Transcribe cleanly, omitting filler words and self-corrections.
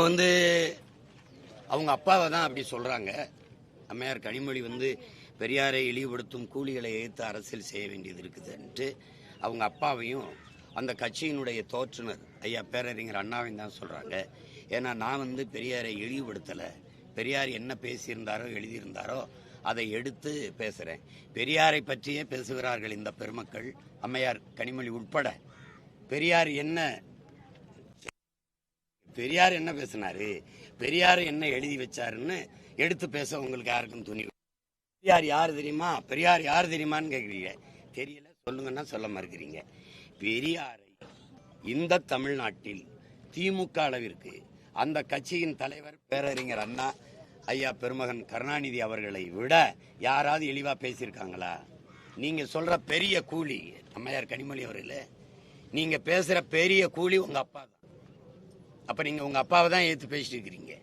வந்து அவங்க அப்பாவை தான் அப்படி சொல்றாங்க. அம்மையார் கனிமொழி வந்து பெரியாரை இழிவுபடுத்தும் கூலிகளை எதிர்த்து அரசியல் செய்ய வேண்டியது இருக்குதுன்ட்டு அவங்க அப்பாவையும் அந்த கட்சியினுடைய தோற்றுனர் ஐயா பேரறிஞர் அண்ணாவையும் தான் சொல்றாங்க. ஏன்னா நான் வந்து பெரியாரை இழிவுபடுத்தலை. பெரியார் என்ன பேசியிருந்தாரோ எழுதியிருந்தாரோ அதை எடுத்து பேசுறேன். பெரியாரை பற்றியே பேசுகிறார்கள் இந்த பெருமக்கள், அம்மையார் கனிமொழி உட்பட. பெரியார் என்ன பேசினாரு, பெரியார் என்ன எழுதி வச்சாருன்னு எடுத்து பேச உங்களுக்கு யாருக்கும் துணிவு. பெரியார் யார் தெரியுமா, பெரியார் யார் தெரியுமான்னு கேட்குறீங்க. தெரியல சொல்லுங்கன்னா சொல்ல மறுக்கிறீங்க. பெரியாரை இந்த தமிழ்நாட்டில் திமுக அளவிற்கு அந்த கட்சியின் தலைவர் பேரறிஞர் அண்ணா ஐயா பெருமகன் கருணாநிதி அவர்களை விட யாராவது இழிவா பேசியிருக்காங்களா? நீங்க சொல்ற பெரிய கூலி அம்மையார் கனிமொழி அவர்களே, நீங்க பேசுற பெரிய கூலி உங்க அப்பா தான். அப்ப நீங்க உங்க அப்பாவை தான் ஏத்து பேசிட்டு இருக்கிறீங்க.